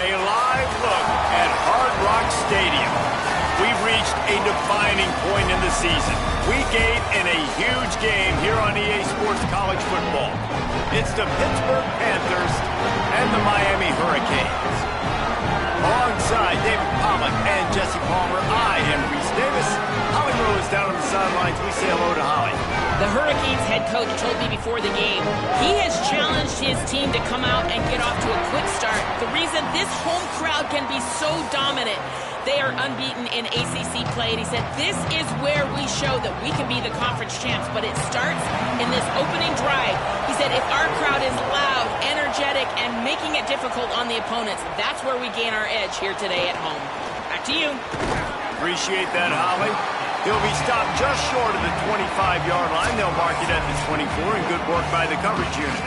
A live look at Hard Rock Stadium. We've reached a defining point in the season. Week 8 in a huge game here on EA Sports College Football. It's the Pittsburgh Panthers and the Miami Hurricanes. Alongside David Pollack and Jesse Palmer, I am Reese Davis. Holly Rose down on the sidelines. We say hello to Holly. The Hurricanes head coach told me before the game he has challenged his team to come out and get off to a quick start. The reason this home crowd can be so dominant, they are unbeaten in ACC play. And he said this is where we show that we can be the conference champs, but it starts in this opening drive. He said if our crowd is loud, energetic, and making it difficult on the opponents, that's where we gain our edge here today at home. Back to you. Appreciate that, Holly. He'll be stopped just short of the 25-yard line. They'll mark it at the 24, and good work by the coverage unit.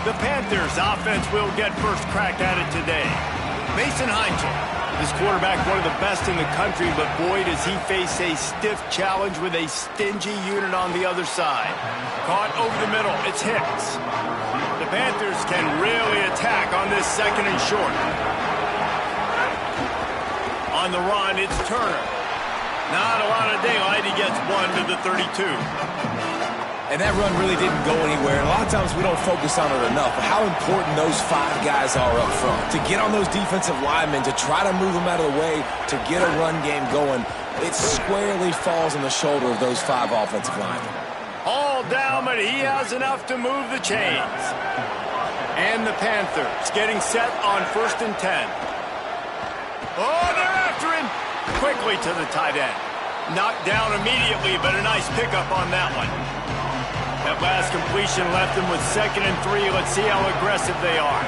The Panthers offense will get first crack at it today. Mason Heinzel, this quarterback, one of the best in the country, but boy, does he face a stiff challenge with a stingy unit on the other side. Caught over the middle, it's Hicks. The Panthers can really attack on this second and short. On the run, it's Turner. Not a lot of daylight. He gets one to the 32. And that run really didn't go anywhere. And a lot of times we don't focus on it enough, but how important those 5 guys are up front. To get on those defensive linemen, to try to move them out of the way, to get a run game going, it squarely falls on the shoulder of those 5 offensive linemen. All down, but he has enough to move the chains. And the Panthers getting set on 1st and 10. Oh, they're after him. Quickly to the tight end. Knocked down immediately, but a nice pickup on that one. That last completion left them with 2nd and 3. Let's see how aggressive they are.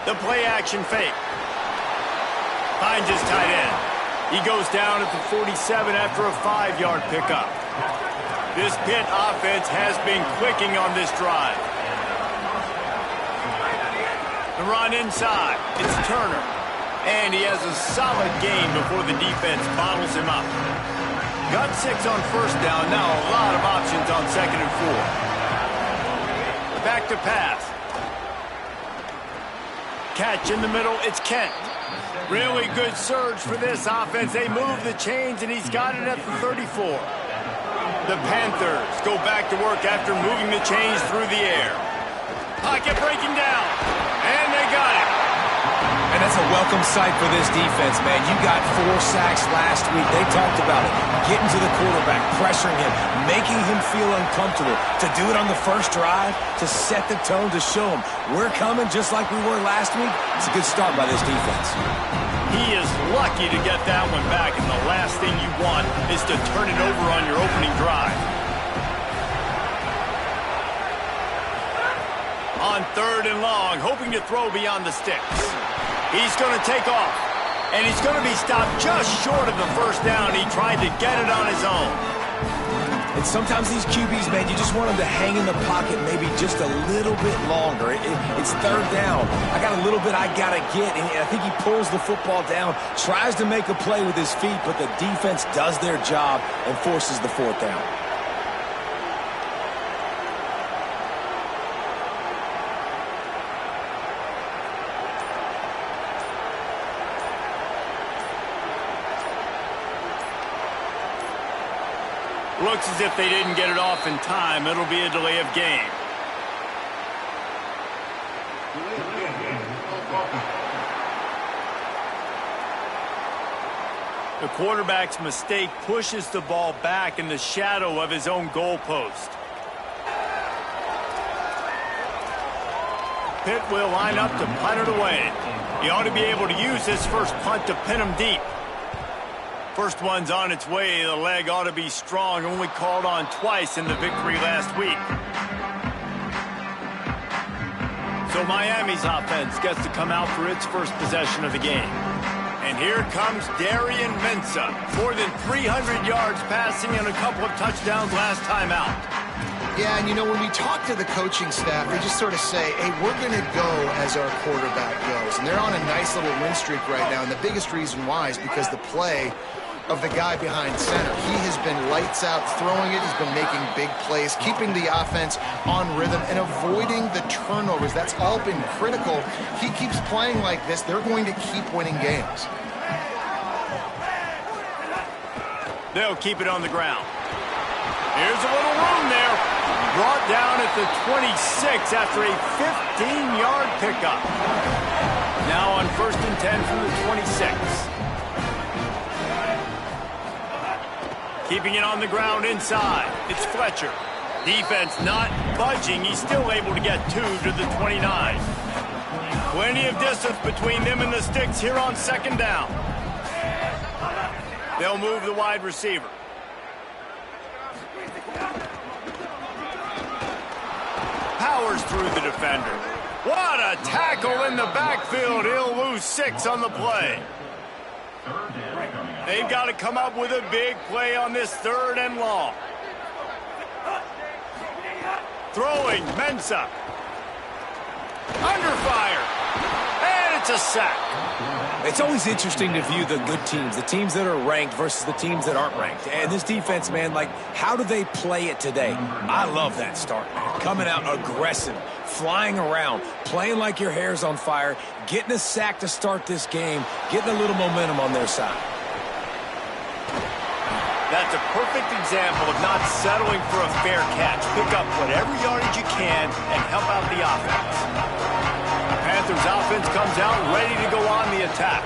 The play action fake. Finds his tight end. He goes down at the 47 after a 5-yard pickup. This Pitt offense has been clicking on this drive. The run inside. It's Turner. And he has a solid gain before the defense bottles him up. Got 6 on 1st down. Now a lot of options on 2nd and 4. Back to pass. Catch in the middle. It's Kent. Really good surge for this offense. They move the chains, and he's got it at the 34. The Panthers go back to work after moving the chains through the air. Pocket breaking down. And they got it. And that's a welcome sight for this defense, man. You got 4 sacks last week. They talked about it. Getting to the quarterback, pressuring him, making him feel uncomfortable. To do it on the first drive, to set the tone, to show him we're coming just like we were last week. It's a good start by this defense. He is lucky to get that one back, and the last thing you want is to turn it over on your opening drive. On 3rd and long, hoping to throw beyond the sticks. He's going to take off, and he's going to be stopped just short of the 1st down. He tried to get it on his own. And sometimes these QBs, man, you just want them to hang in the pocket maybe just a little bit longer. It's 3rd down. I got a little bit I got to get, and I think he pulls the football down, tries to make a play with his feet, but the defense does their job and forces the 4th down. Looks as if they didn't get it off in time. It'll be a delay of game. The quarterback's mistake pushes the ball back in the shadow of his own goalpost. Pitt will line up to punt it away. He ought to be able to use this first punt to pin him deep. First one's on its way. The leg ought to be strong. Only called on twice in the victory last week. So Miami's offense gets to come out for its first possession of the game. And here comes Darian Mensah. More than 300 yards passing and a couple of touchdowns last time out. Yeah, and you know, when we talk to the coaching staff, they just sort of say, hey, we're going to go as our quarterback goes. And they're on a nice little win streak right now. And the biggest reason why is because the play of the guy behind center. He has been lights out throwing it. He's been making big plays, keeping the offense on rhythm and avoiding the turnovers. That's all been critical. He keeps playing like this, they're going to keep winning games. They'll keep it on the ground. Here's a little room there. Brought down at the 26 after a 15-yard pickup. Now on 1st and 10 from the 26. Keeping it on the ground inside. It's Fletcher. Defense not budging. He's still able to get 2 to the 29. Plenty of distance between them and the sticks here on 2nd down. They'll move the wide receiver. Powers through the defender. What a tackle in the backfield. He'll lose 6 on the play. They've got to come up with a big play on this 3rd and long. Throwing, Mensah. Under fire. And it's a sack. It's always interesting to view the good teams, the teams that are ranked versus the teams that aren't ranked. And this defense, man, like, how do they play it today? I love that start, man. Coming out aggressive, flying around, playing like your hair's on fire, getting a sack to start this game, getting a little momentum on their side. That's a perfect example of not settling for a fair catch. Pick up whatever yardage you can and help out the offense. The Panthers offense comes out ready to go on the attack.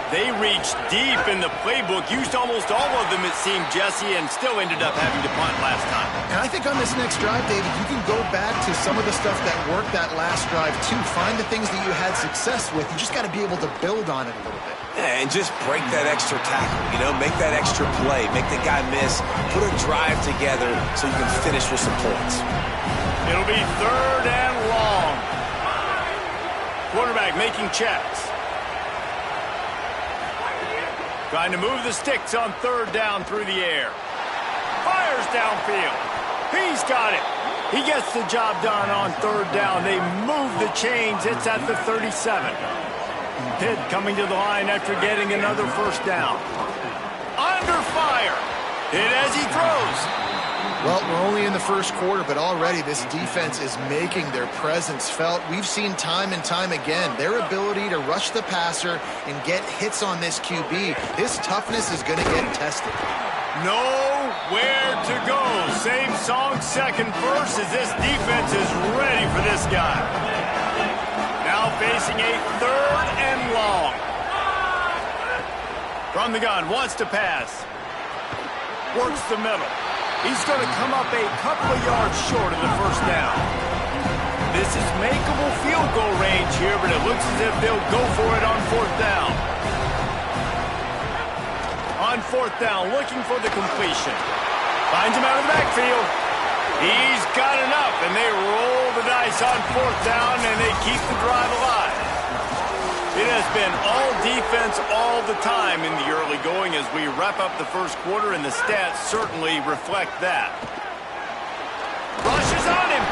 They reached deep in the playbook, used almost all of them, it seemed, Jesse, and still ended up having to punt last time. And I think on this next drive, David, you can go back to some of the stuff that worked that last drive, too. Find the things that you had success with. You just got to be able to build on it a little bit. Yeah, and just break that extra tackle, you know, make that extra play, make the guy miss, put a drive together so you can finish with some points. It'll be 3rd and long. Quarterback making checks. Trying to move the sticks on 3rd down through the air. Fires downfield. He's got it. He gets the job done on 3rd down. They move the chains. It's at the 37. Pitt coming to the line after getting another 1st down. Under fire. Hit as he throws. Well, we're only in the 1st quarter, but already this defense is making their presence felt. We've seen time and time again their ability to rush the passer and get hits on this QB. His toughness is going to get tested. Nowhere to go. Same song, 2nd verse, as this defense is ready for this guy. Now facing a 3rd and long. From the gun, wants to pass. Works the middle. He's going to come up a couple of yards short of the 1st down. This is makeable field goal range here, but it looks as if they'll go for it on 4th down. On 4th down, looking for the completion. Finds him out of the backfield. He's got enough, and they roll the dice on 4th down, and they keep the drive alive. It has been all defense all the time in the early going as we wrap up the 1st quarter, and the stats certainly reflect that. Rushes on him.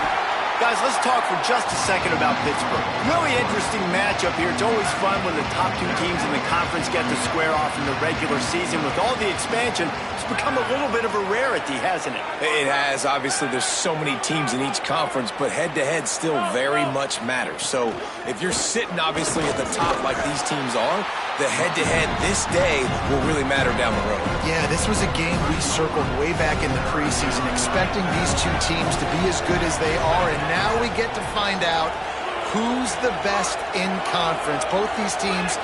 Guys, let's talk for just a second about Pittsburgh. Really interesting matchup here. It's always fun when the top 2 teams in the conference get to square off in the regular season. With all the expansion, it's become a little bit of a rarity, hasn't it? It has. Obviously, there's so many teams in each conference, but head-to-head still very much matters. So if you're sitting, obviously, at the top like these teams are, the head-to-head this day will really matter down the road. Yeah, this was a game we circled way back in the preseason, expecting these 2 teams to be as good as they are, and now we get to find out who's the best in conference. Both these teams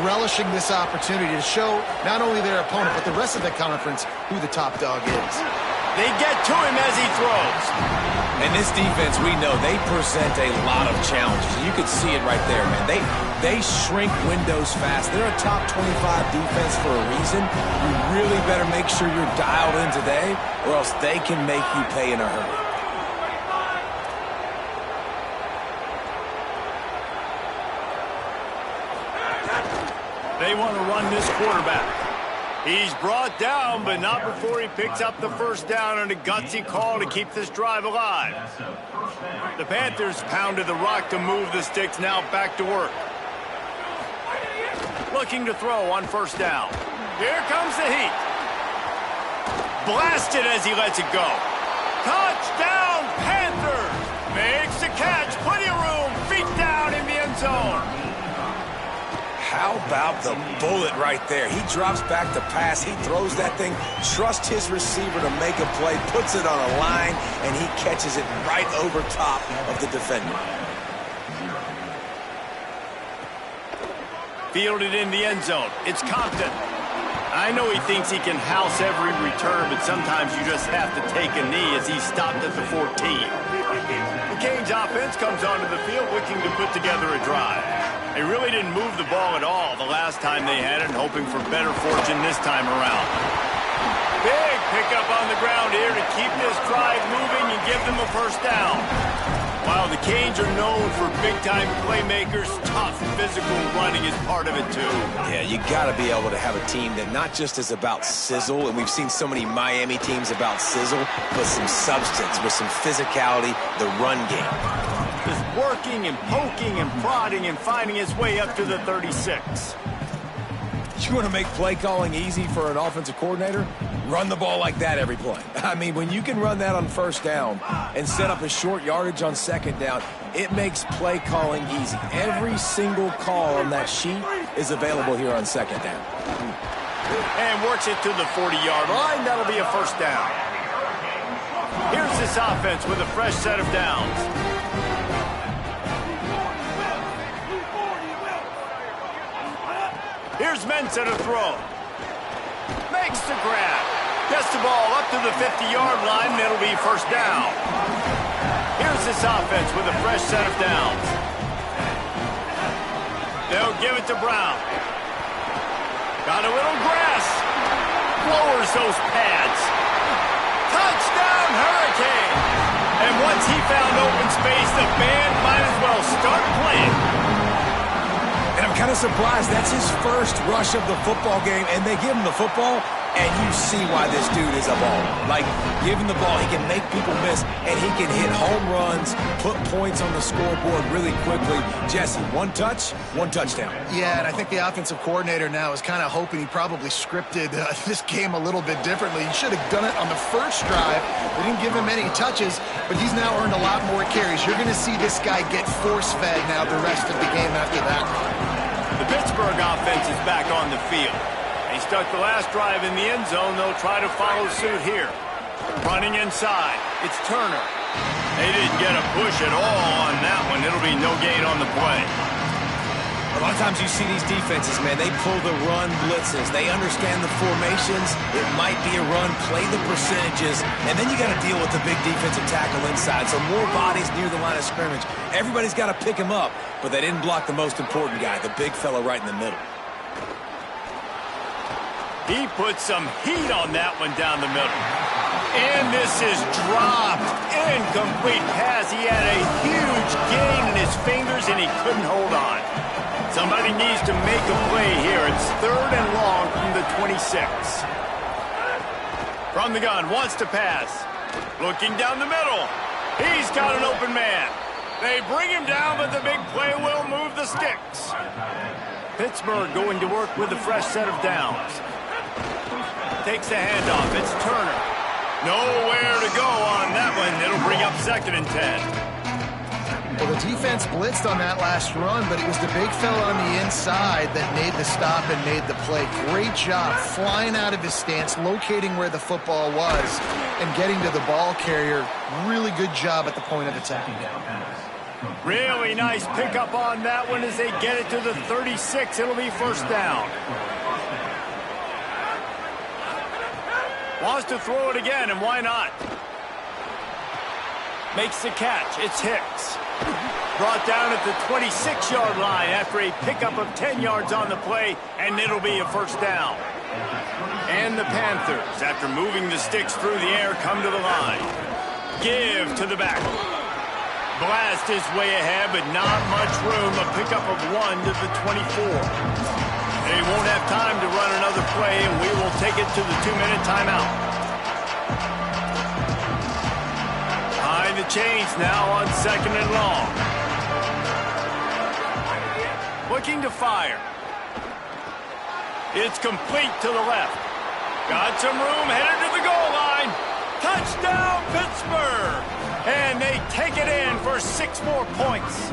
relishing this opportunity to show not only their opponent, but the rest of the conference who the top dog is. They get to him as he throws. And this defense, we know, they present a lot of challenges. You can see it right there, man. They shrink windows fast. They're a top 25 defense for a reason. You really better make sure you're dialed in today, or else they can make you pay in a hurry. They want to run this quarterback. He's brought down, but not before he picks up the 1st down and a gutsy call to keep this drive alive. The Panthers pounded the rock to move the sticks, now back to work. Looking to throw on 1st down. Here comes the heat. Blasted as he lets it go. Touchdown, Panthers! Makes the catch, plenty of room, feet down in the end zone. How about the bullet right there? He drops back to pass. He throws that thing, trusts his receiver to make a play, puts it on a line, and he catches it right over top of the defender. Fielded in the end zone. It's Compton. I know he thinks he can house every return, but sometimes you just have to take a knee as he stopped at the 14. The Canes offense comes onto the field looking to put together a drive. They really didn't move the ball at all the last time they had it, and hoping for better fortune this time around. Big pickup on the ground here to keep this drive moving and give them a first down. While the Canes are known for big-time playmakers, tough physical running is part of it too. Yeah, you got to be able to have a team that not just is about sizzle, and we've seen so many Miami teams about sizzle, but some substance with some physicality, the run game. Just working and poking and prodding and finding his way up to the 36. You want to make play calling easy for an offensive coordinator? Run the ball like that every play. I mean, when you can run that on first down and set up a short yardage on second down, it makes play calling easy. Every single call on that sheet is available here on second down. And works it to the 40-yard line. That'll be a first down. Here's this offense with a fresh set of downs. Here's Mensah to throw. Makes the grab. Gets the ball up to the 50-yard line, and it'll be first down. Here's this offense with a fresh set of downs. They'll give it to Brown. Got a little grass. Lowers those pads. Touchdown, Hurricane! And once he found open space, the band might as well start playing. And I'm kind of surprised. That's his first rush of the football game, and they give him the football, and you see why this dude is a baller. Like, give him the ball, he can make people miss, and he can hit home runs, put points on the scoreboard really quickly. Jesse, one touch, one touchdown. Yeah, and I think the offensive coordinator now is kind of hoping he probably scripted this game a little bit differently. He should have done it on the first drive. They didn't give him any touches, but he's now earned a lot more carries. You're going to see this guy get force-fed now the rest of the game after that. The Pittsburgh offense is back on the field. They stuck the last drive in the end zone. They'll try to follow suit here. Running inside. It's Turner. They didn't get a push at all on that one. It'll be no gain on the play. A lot of times you see these defenses, man, they pull the run blitzes. They understand the formations. It might be a run, play the percentages, and then you got to deal with the big defensive tackle inside. So more bodies near the line of scrimmage. Everybody's got to pick him up, but they didn't block the most important guy, the big fella right in the middle. He put some heat on that one down the middle. And this is dropped. Incomplete pass. He had a huge gain in his fingers, and he couldn't hold on. Somebody needs to make a play here. It's 3rd and long from the 26. From the gun, wants to pass. Looking down the middle. He's got an open man. They bring him down, but the big play will move the sticks. Pittsburgh going to work with a fresh set of downs. Takes the handoff. It's Turner. Nowhere to go on that one. It'll bring up 2nd and 10. Well, the defense blitzed on that last run, but it was the big fella on the inside that made the stop and made the play. Great job flying out of his stance, locating where the football was, and getting to the ball carrier. Really good job at the point of attack. Really nice pickup on that one as they get it to the 36. It'll be first down. Wants to throw it again, and why not? Makes the catch. It's Hicks. Brought down at the 26-yard line after a pickup of 10 yards on the play, and it'll be a first down. And the Panthers, after moving the sticks through the air, come to the line. Give to the back. Blast his way ahead, but not much room. A pickup of 1 to the 24. They won't have time to run another play, and we will take it to the 2-minute timeout. Behind the chains now on 2nd and long. Looking to fire. It's complete to the left. Got some room, headed to the goal line. Touchdown, Pittsburgh! And they take it in for 6 more points.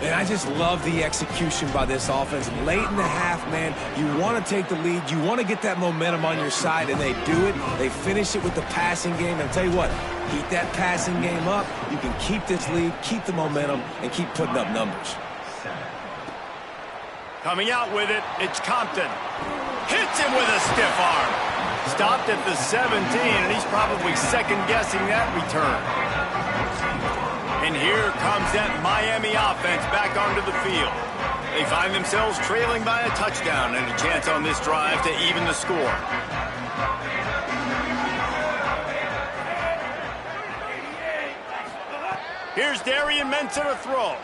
And I just love the execution by this offense. Late in the half, man, you want to take the lead. You want to get that momentum on your side, and they do it. They finish it with the passing game. And I'll tell you what, keep that passing game up. You can keep this lead, keep the momentum, and keep putting up numbers. Coming out with it, it's Compton. Hits him with a stiff arm. Stopped at the 17, and he's probably second-guessing that return. And here comes that Miami offense back onto the field. They find themselves trailing by a touchdown and a chance on this drive to even the score. Here's Darian Mensah to throw.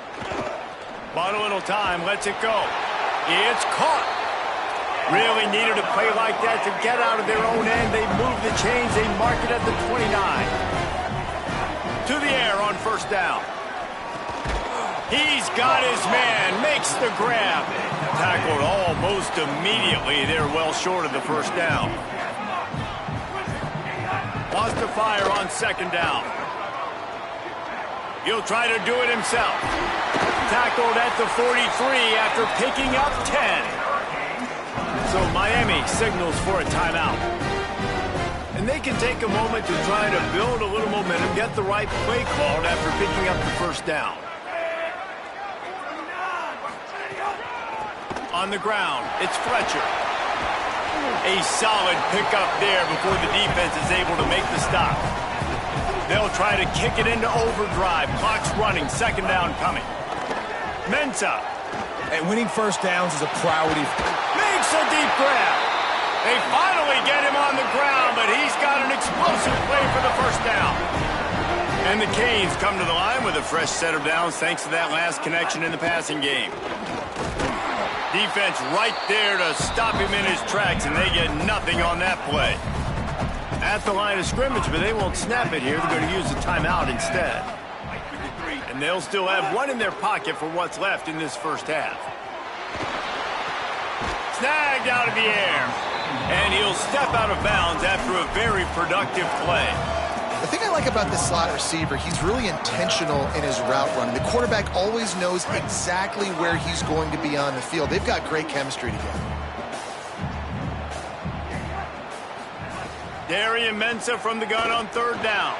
Bought a little time, lets it go. It's caught. Really needed a play like that to get out of their own end. They move the chains. They mark it at the 29. To the air on first down. He's got his man. Makes the grab. Tackled almost immediately. They're well short of the first down. Wants to fire on second down. He'll try to do it himself. Tackled at the 43 after picking up 10. So Miami signals for a timeout. And they can take a moment to try to build a little momentum, get the right play called after picking up the first down. On the ground, it's Fletcher. A solid pickup there before the defense is able to make the stop. They'll try to kick it into overdrive. Clock's running, second down coming. Mensah. And winning first downs is a priority. Makes a deep grab. They finally get him on the ground, but he's got an explosive play for the first down. And the Canes come to the line with a fresh set of downs thanks to that last connection in the passing game. Defense right there to stop him in his tracks, and they get nothing on that play. At the line of scrimmage, but they won't snap it here. They're going to use the timeout instead. And they'll still have one in their pocket for what's left in this first half. Snagged out of the air. And he'll step out of bounds after a very productive play. The thing I like about this slot receiver, he's really intentional in his route running. The quarterback always knows exactly where he's going to be on the field. They've got great chemistry together. Darian Mensah from the gun on third down.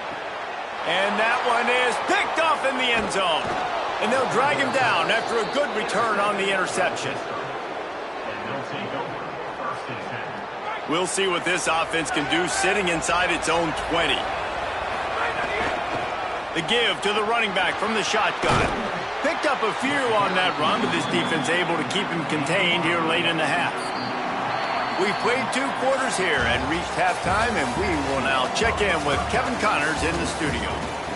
And that one is picked off in the end zone. And they'll drag him down after a good return on the interception. We'll see what this offense can do sitting inside its own 20. The give to the running back from the shotgun. Picked up a few on that run, but this defense able to keep him contained here late in the half. We've played 2 quarters here and reached halftime, and we will now check in with Kevin Connors in the studio.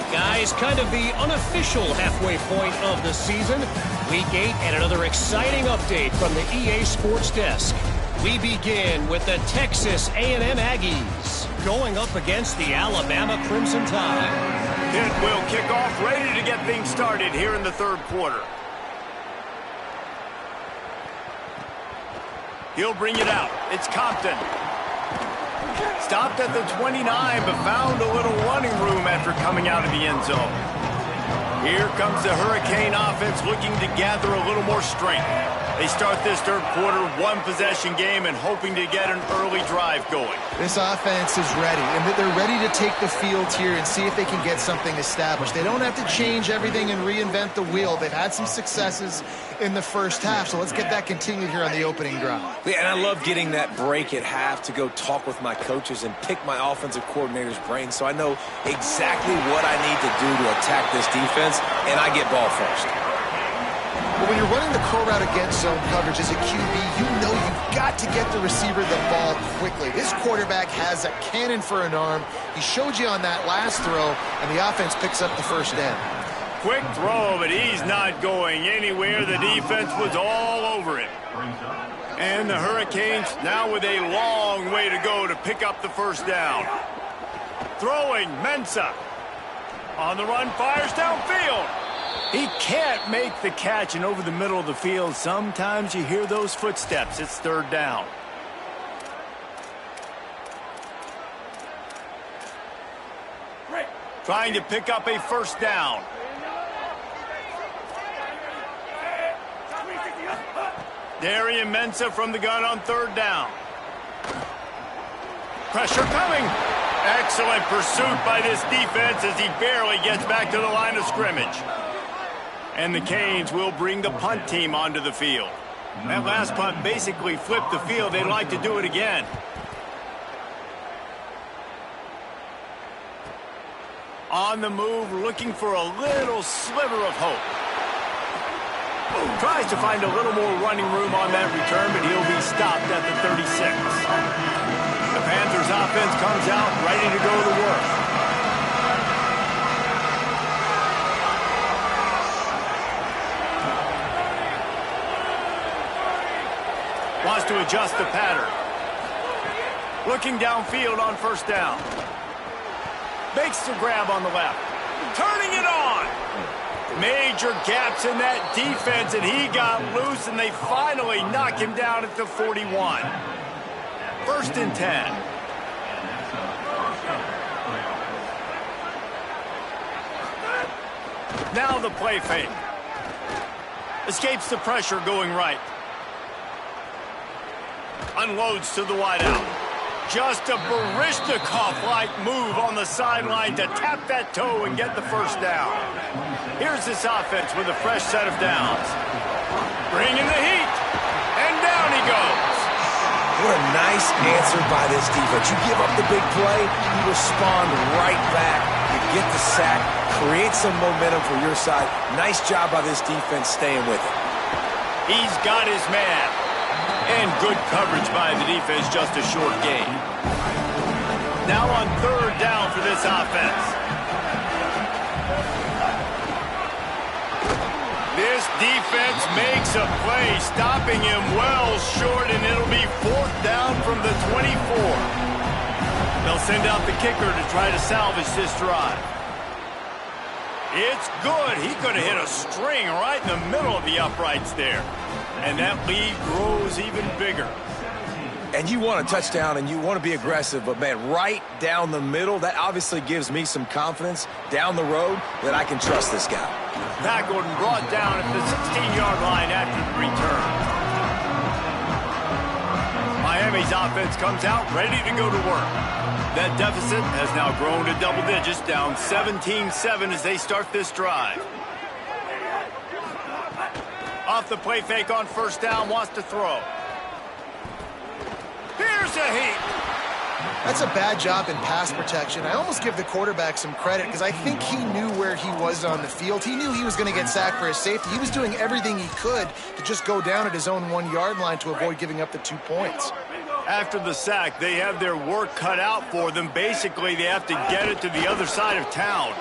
Guys, kind of the unofficial halfway point of the season. Week 8 and another exciting update from the EA Sports Desk. We begin with the Texas A&M Aggies going up against the Alabama Crimson Tide. Pitt will kick off, ready to get things started here in the third quarter. He'll bring it out. It's Compton. Stopped at the 29, but found a little running room after coming out of the end zone. Here comes the Hurricane offense looking to gather a little more strength. They start this third quarter, 1-possession game, and hoping to get an early drive going. This offense is ready, and they're ready to take the field here and see if they can get something established. They don't have to change everything and reinvent the wheel. They've had some successes in the first half, so let's get that continued here on the opening drive. Yeah, and I love getting that break at half to go talk with my coaches and pick my offensive coordinator's brain so I know exactly what I need to do to attack this defense, and I get ball first. But when you're running the curl route against zone coverage as a QB, you know you've got to get the receiver the ball quickly. This quarterback has a cannon for an arm. He showed you on that last throw, and the offense picks up the first down. Quick throw, but he's not going anywhere. The defense was all over him. And the Hurricanes now with a long way to go to pick up the first down. Throwing, Mensah. On the run, fires downfield. He can't make the catch, and over the middle of the field, sometimes you hear those footsteps. It's third down. Trying to pick up a first down. Darian Mensah from the gun on third down. Pressure coming. Excellent pursuit by this defense as he barely gets back to the line of scrimmage. And the Canes will bring the punt team onto the field. That last punt basically flipped the field. They'd like to do it again. On the move, looking for a little sliver of hope. Tries to find a little more running room on that return, but he'll be stopped at the 36. The Panthers offense comes out ready to go to work. Wants to adjust the pattern. Looking downfield on first down. Makes the grab on the left. Turning it on. Major gaps in that defense, and he got loose, and they finally knock him down at the 41. First and 10. Now the play fake. Escapes the pressure going right. Unloads to the wideout. Just a Baryshnikov-like move on the sideline to tap that toe and get the first down. Here's this offense with a fresh set of downs. Bringing the heat. And down he goes. What a nice answer by this defense. You give up the big play, you respond right back. You get the sack, create some momentum for your side. Nice job by this defense staying with it. He's got his man. And good coverage by the defense, just a short gain. Now on third down for this offense. This defense makes a play, stopping him well short, and it'll be fourth down from the 24. They'll send out the kicker to try to salvage this drive. It's good. He could have hit a string right in the middle of the uprights there. And that lead grows even bigger. And you want a touchdown and you want to be aggressive, but, man, right down the middle, that obviously gives me some confidence down the road that I can trust this guy. Tackled and brought down at the 16-yard line after the return. Miami's offense comes out ready to go to work. That deficit has now grown to double digits, down 17-7 as they start this drive. Off the play fake on first down, wants to throw. Here's a heat. That's a bad job in pass protection. I almost give the quarterback some credit because I think he knew where he was on the field. He knew he was going to get sacked for his safety. He was doing everything he could to just go down at his own 1 yard line to avoid giving up the 2 points. After the sack, they have their work cut out for them. Basically, they have to get it to the other side of town.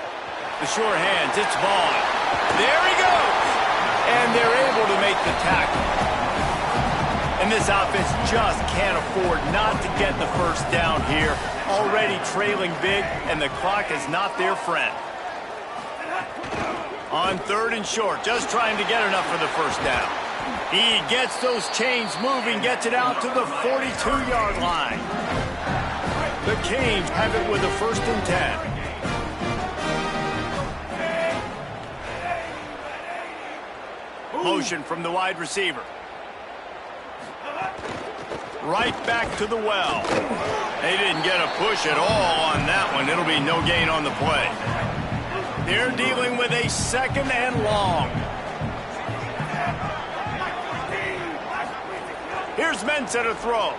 The sure hands, it's Vaughn. There he goes! And they're able to make the tackle. And this offense just can't afford not to get the first down here. Already trailing big, and the clock is not their friend. On third and short, just trying to get enough for the first down. He gets those chains moving, gets it out to the 42-yard line. The Canes have it with a first and 10. Motion from the wide receiver. Right back to the well. They didn't get a push at all on that one. It'll be no gain on the play. They're dealing with a second and long. Here's Mensah to throw.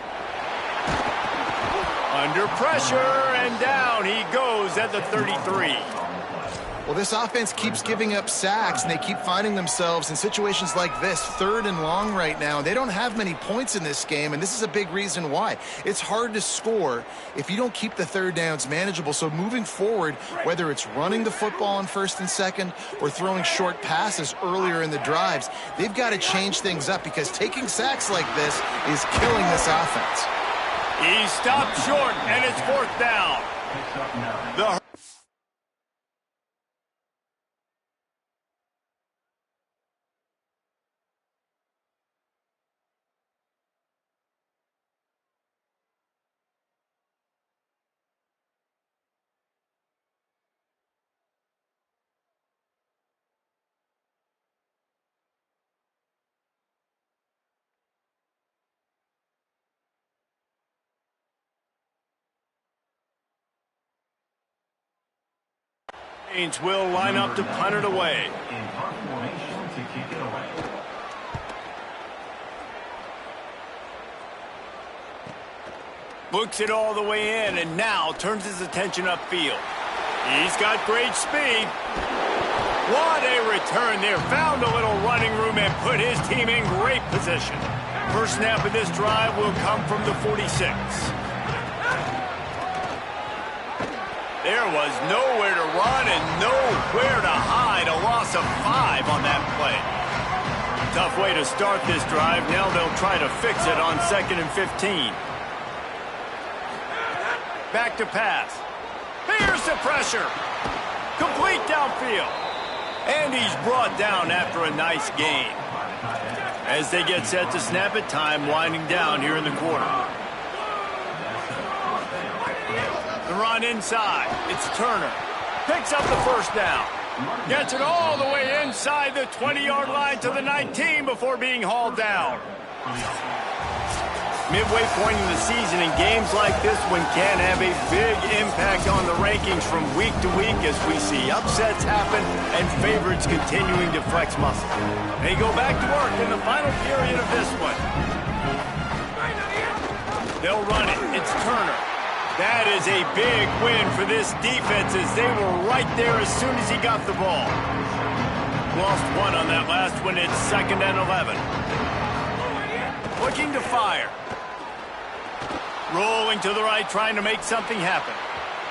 Under pressure, and down he goes at the 33. Well, this offense keeps giving up sacks, and they keep finding themselves in situations like this, third and long right now. They don't have many points in this game, and this is a big reason why. It's hard to score if you don't keep the third downs manageable. So moving forward, whether it's running the football on first and second or throwing short passes earlier in the drives, they've got to change things up because taking sacks like this is killing this offense. He stopped short, and it's fourth down. The Saints will line up to punt it away. Looks it all the way in and now turns his attention upfield. He's got great speed. What a return there. Found a little running room and put his team in great position. First snap of this drive will come from the 46. There was nowhere to run and nowhere to hide. A loss of 5 on that play. Tough way to start this drive. Now they'll try to fix it on 2nd and 15. Back to pass. Here's the pressure. Complete downfield. And he's brought down after a nice gain. As they get set to snap it, time winding down here in the quarter. The run inside. It's Turner. Picks up the first down. Gets it all the way inside the 20-yard line to the 19 before being hauled down. Midway point in the season, and games like this one can have a big impact on the rankings from week to week as we see upsets happen and favorites continuing to flex muscle. They go back to work in the final period of this one. They'll run it. It's Turner. That is a big win for this defense as they were right there as soon as he got the ball. Lost 1 on that last one. It's 2nd and 11. Looking to fire. Rolling to the right, trying to make something happen.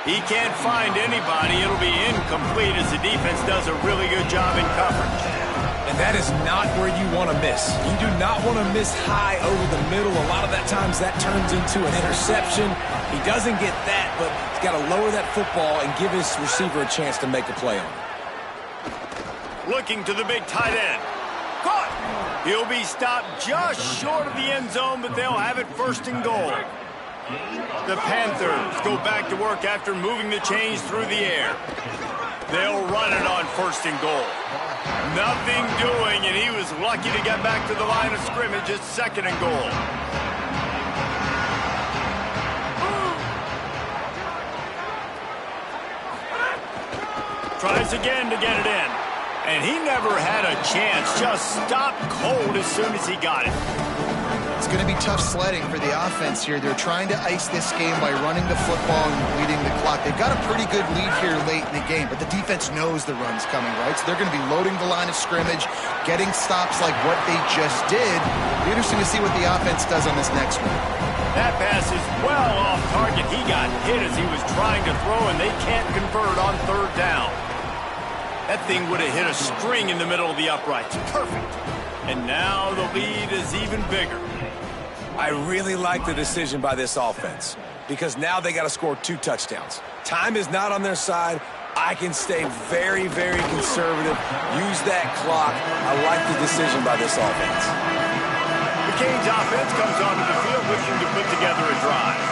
He can't find anybody. It'll be incomplete as the defense does a really good job in coverage. And that is not where you want to miss. You do not want to miss high over the middle. A lot of that times that turns into an interception. He doesn't get that, but he's got to lower that football and give his receiver a chance to make a play on it. Looking to the big tight end. Caught! He'll be stopped just short of the end zone, but they'll have it 1st and goal. The Panthers go back to work after moving the chains through the air. They'll run it on 1st and goal. Nothing doing, and he was lucky to get back to the line of scrimmage at 2nd and goal. Tries again to get it in. And he never had a chance. Just stopped cold as soon as he got it. It's going to be tough sledding for the offense here. They're trying to ice this game by running the football and bleeding the clock. They've got a pretty good lead here late in the game, but the defense knows the run's coming, right? So they're going to be loading the line of scrimmage, getting stops like what they just did. It'll be interesting to see what the offense does on this next one. That pass is well off target. He got hit as he was trying to throw, and they can't convert on 3rd down. That thing would have hit a string in the middle of the uprights. Perfect. And now the lead is even bigger. I really like the decision by this offense because now they got to score 2 touchdowns. Time is not on their side. I can stay very, very conservative. Use that clock. I like the decision by this offense. The Canes offense comes onto the field looking to put together a drive.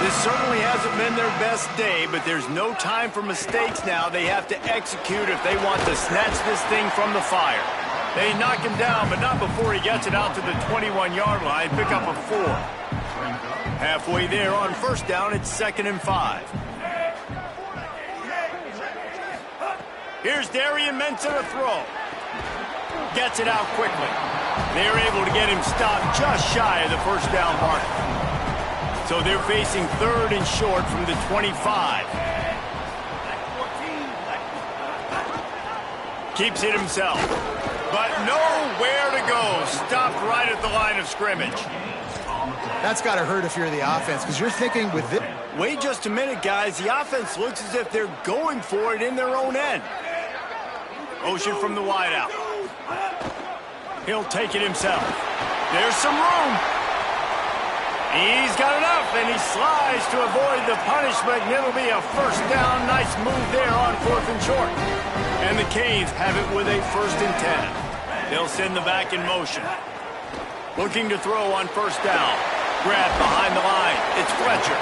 This certainly hasn't been their best day, but there's no time for mistakes now. They have to execute if they want to snatch this thing from the fire. They knock him down, but not before he gets it out to the 21-yard line. Pick up a 4. Halfway there on 1st down, it's 2nd and 5. Here's Darian Mensah to throw. Gets it out quickly. They're able to get him stopped just shy of the 1st down mark. So they're facing 3rd and short from the 25. Keeps it himself. But nowhere to go. Stopped right at the line of scrimmage. That's got to hurt if you're the offense, because you're thinking with this. Wait just a minute, guys. The offense looks as if they're going for it in their own end. Motion from the wideout. He'll take it himself. There's some room. He's got enough, and he slides to avoid the punishment, and it'll be a 1st down. Nice move there on 4th and short. And the Canes have it with a 1st and 10. They'll send the back in motion. Looking to throw on 1st down. Grab behind the line. It's Fletcher.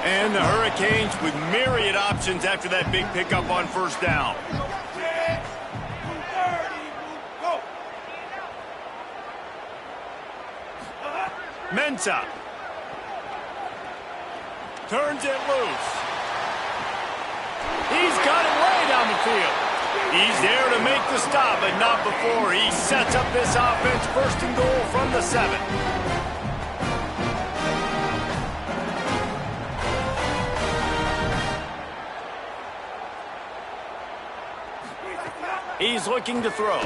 And the Hurricanes with myriad options after that big pickup on 1st down. Mensah. Turns it loose. He's got it way down the field. He's there to make the stop, but not before he sets up this offense. First and goal from the 7. He's looking to throw.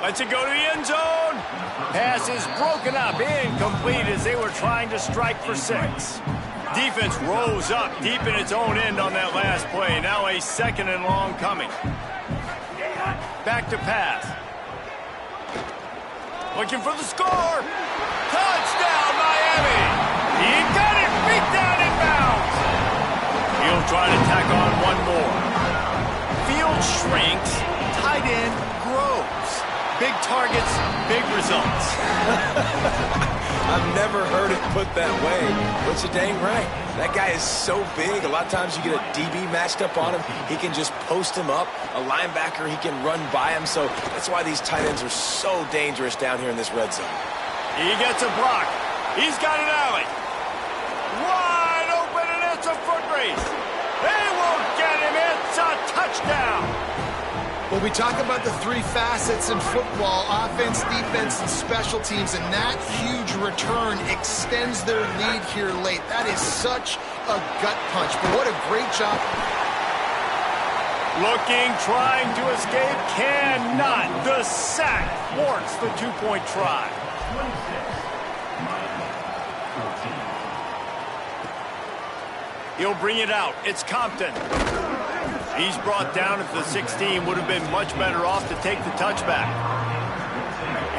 Lets it go to the end zone. Pass is broken up, incomplete as they were trying to strike for 6. Defense rose up deep in its own end on that last play. Now a 2nd and long coming. Back to pass. Looking for the score. Touchdown, Miami. He got it. Beat down in bounds. He'll try to tack on one more. Field shrinks. Tight end grows. Big targets, big results. I've never heard it put that way, but you're dang right. That guy is so big, a lot of times you get a DB matched up on him. He can just post him up. A linebacker, he can run by him. So that's why these tight ends are so dangerous down here in this red zone. He gets a block. He's got an alley. Wide open, and it's a foot race. They won't get him. It's a touchdown. Well, we talk about the 3 facets in football: offense, defense, and special teams, and that huge return extends their lead here late. That is such a gut punch, but what a great job. Looking, trying to escape, cannot. The sack thwarts the 2-point try. He'll bring it out. It's Compton. He's brought down at the 16. Would have been much better off to take the touchback.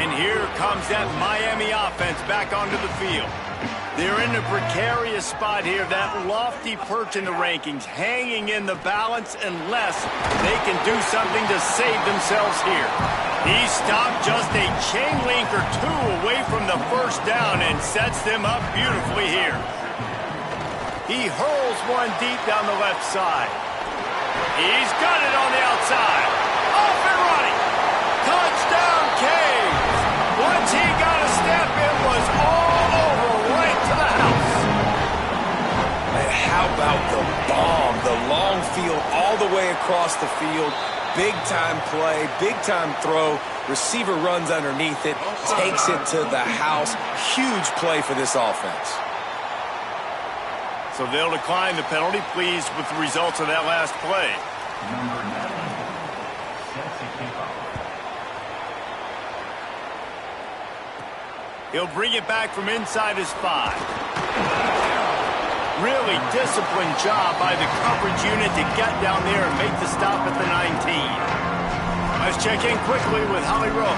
And here comes that Miami offense back onto the field. They're in a precarious spot here. That lofty perch in the rankings, hanging in the balance unless they can do something to save themselves here. He stopped just a chain link or 2 away from the first down and sets them up beautifully here. He hurls one deep down the left side. He's got it on the outside. Off and running. Touchdown, Canes. Once he got a step, it was all over right to the house. And how about the bomb? The long field all the way across the field. Big-time play, big-time throw. Receiver runs underneath it, takes it to the house. Huge play for this offense. So they'll decline the penalty, pleased with the results of that last play. He'll bring it back from inside his 5. Really disciplined job by the coverage unit to get down there and make the stop at the 19. Let's check in quickly with Holly Rowe.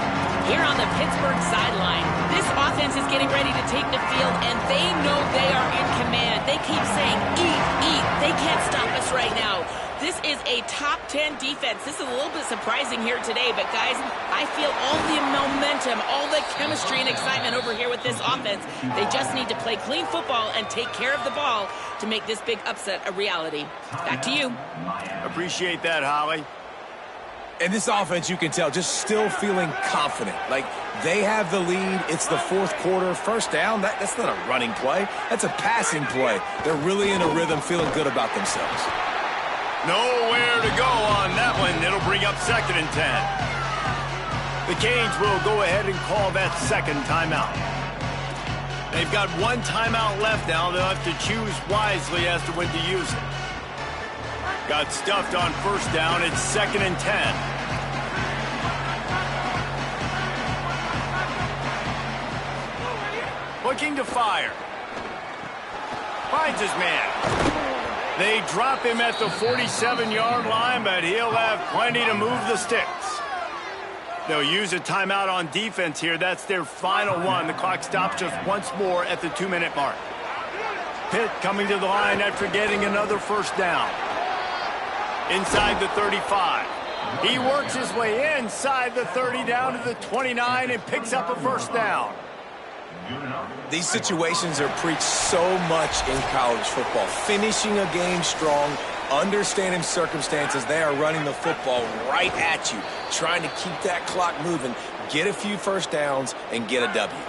Here on the Pittsburgh sideline, this offense is getting ready to take the field, and they know they are in command. They keep saying, eat, eat. They can't stop us right now. This is a top 10 defense. This is a little bit surprising here today, but guys, I feel all the momentum, all the chemistry and excitement over here with this offense. They just need to play clean football and take care of the ball to make this big upset a reality. Back to you. Appreciate that, Holly. And this offense, you can tell, just still feeling confident. Like, they have the lead. It's the 4th quarter. First down, that's not a running play. That's a passing play. They're really in a rhythm, feeling good about themselves. Nowhere to go on that one. It'll bring up 2nd and 10. The Canes will go ahead and call that 2nd timeout. They've got 1 timeout left now. They'll have to choose wisely as to when to use it. Got stuffed on first down. It's 2nd and 10. Looking to fire. Finds his man. They drop him at the 47-yard line, but he'll have plenty to move the sticks. They'll use a timeout on defense here. That's their final one. The clock stops just once more at the 2-minute mark. Pitt coming to the line after getting another first down. Inside the 35. He works his way inside the 30 down to the 29 and picks up a first down. These situations are preached so much in college football. Finishing a game strong, understanding circumstances. They are running the football right at you, trying to keep that clock moving, get a few first downs, and get a W.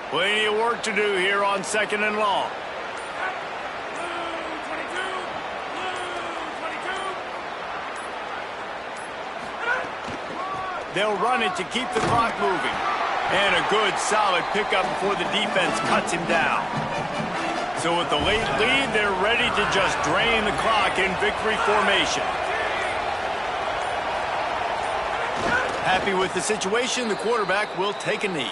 Plenty of work to do here on 2nd and long. They'll run it to keep the clock moving. And a good, solid pickup before the defense cuts him down. So with the late lead, they're ready to just drain the clock in victory formation. Happy with the situation, the quarterback will take a knee.